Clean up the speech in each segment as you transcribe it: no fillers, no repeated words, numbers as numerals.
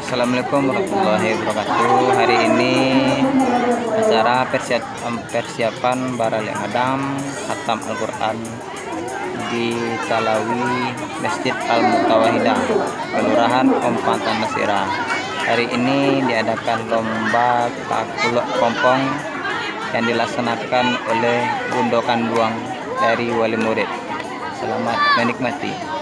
Assalamualaikum warahmatullahi wabarakatuh. Hari ini acara persiapan Barale Ngadam Khatam Al-Quran di Talawi Masjid Al-Mutawahidah, Kelurahan Ompatan Mesira. Hari ini diadakan lomba takuluk pompong yang dilaksanakan oleh Gundokan Buang dari wali murid. Selamat menikmati.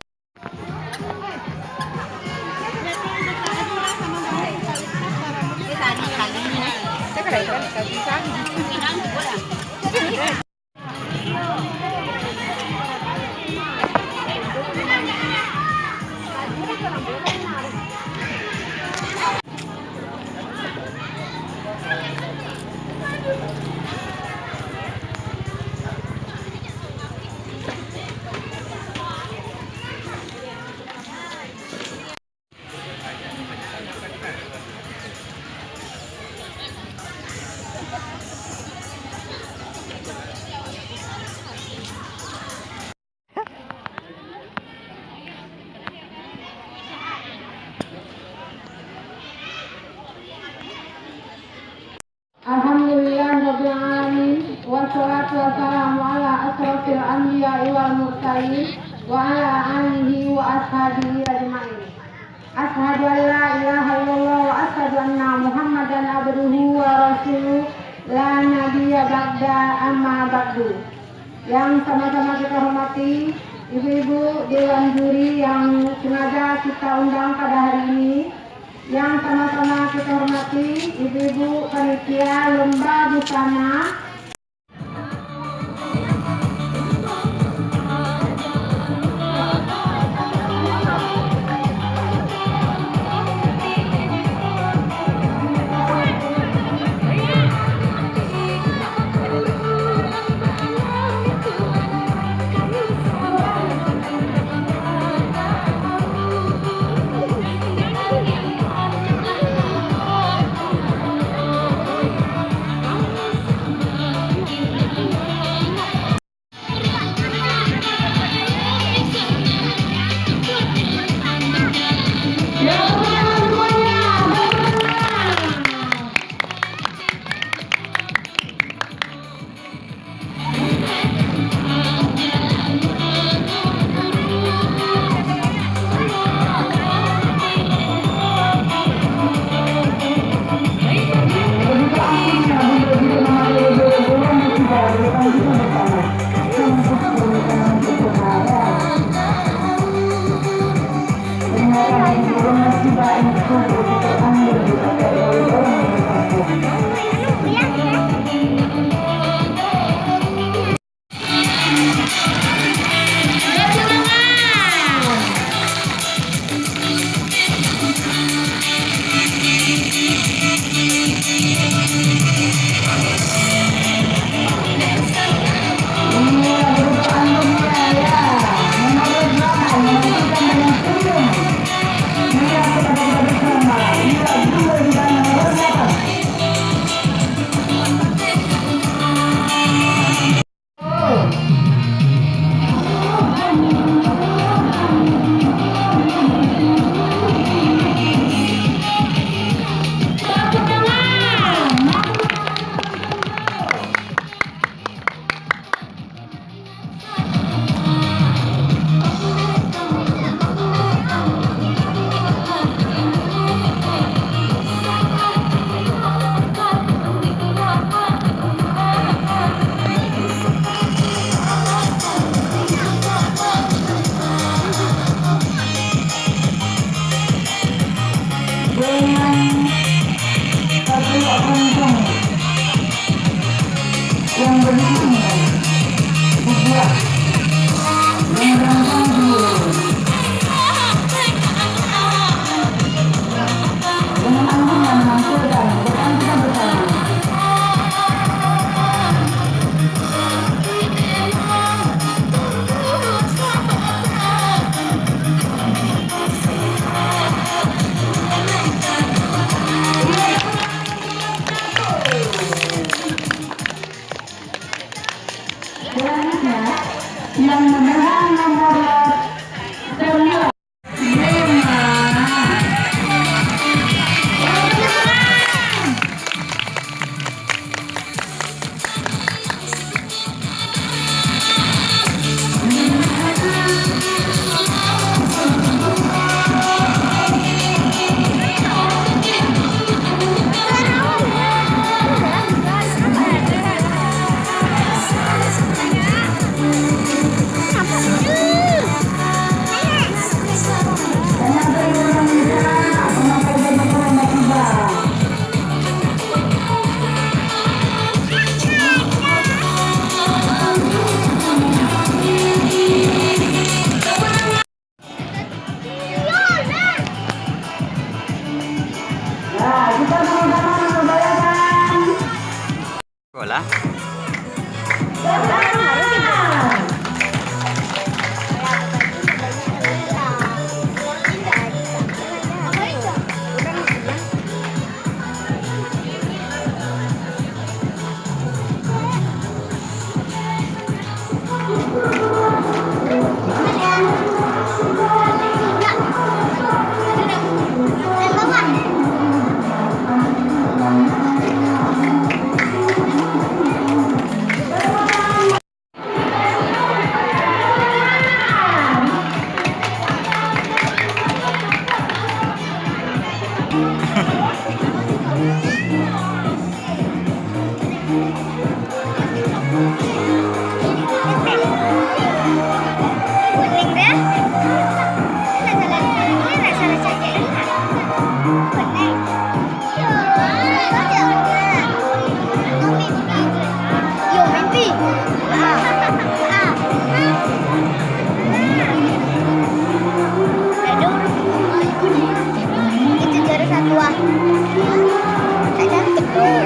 Alhamdulillahirrahmanirrahim. Wassalatu wassalamu ala asrofil anbiya wal mursalin wa ala alihi wa ashabihi ajma'in. Ashhadu an la ilaha illallah wa ashhadu anna Muhammadan abduhu wa rasuluh la nabiyya ba'da amma ba'du. Yang sama-sama kita hormati ibu-ibu dewan juri yang sengaja kita undang pada hari ini, yang sama-sama kita hormati ibu-ibu panitia lomba busana. Dengan bola. Itu juara satu ah. Tak cantik tuh.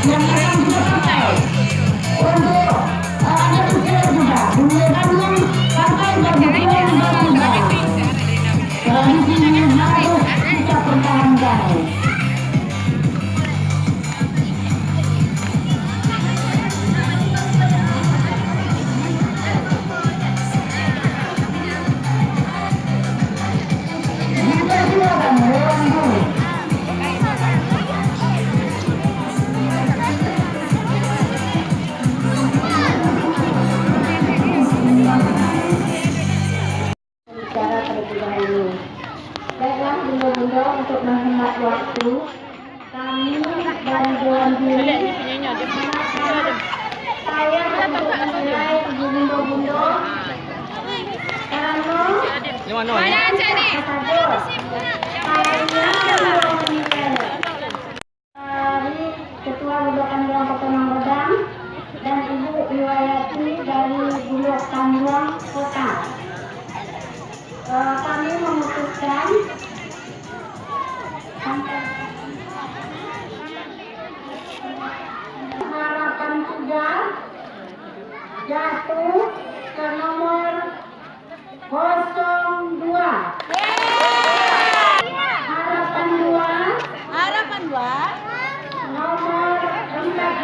Yang itu juara satu. Bicara terlebih dahulu. Baiklah bunda-bunda, untuk menghemat waktu, kami dari Dewan Juri saya untuk menilai ibu bunda-bunda karena dari Ketua Bulog Tanjuang Kota Medan dan Ibu Iwayati dari Bulog Tanjuang Kota. Kami memutuskan harapan sudah jatuh ke nomor 02. Harapan 2 nomor 14.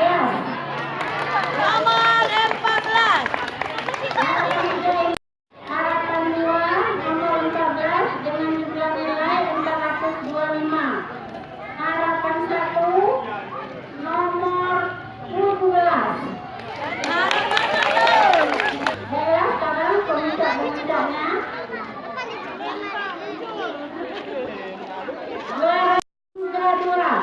Harapan 2 nomor 14 dengan jumlah nilai 425. Harapan 1 nomor 12. Baiklah, sekarang pemuncak-pemuncaknya. Juara 32.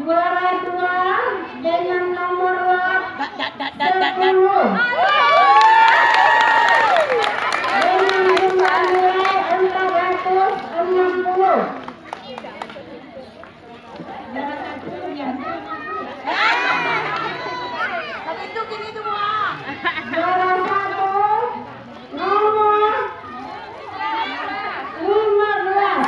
Juara 2 dengan nomor 10. Dengan jumlah nilai 460. Juara 1 nomor 15.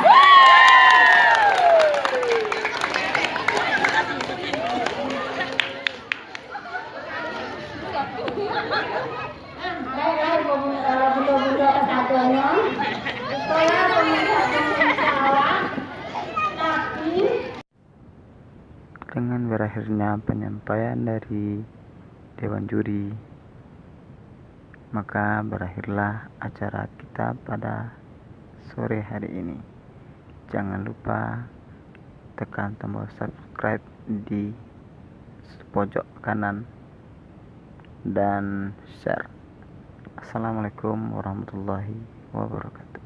Baiklah bunda-bunda kesatuannya, setelah pemuncak-pemuncak awal, tapi Dengan berakhirnya penyampaian dari Dewan Juri, Maka berakhirlah acara kita pada sore hari ini. Jangan lupa tekan tombol subscribe di pojok kanan dan share. Assalamualaikum warahmatullahi wabarakatuh.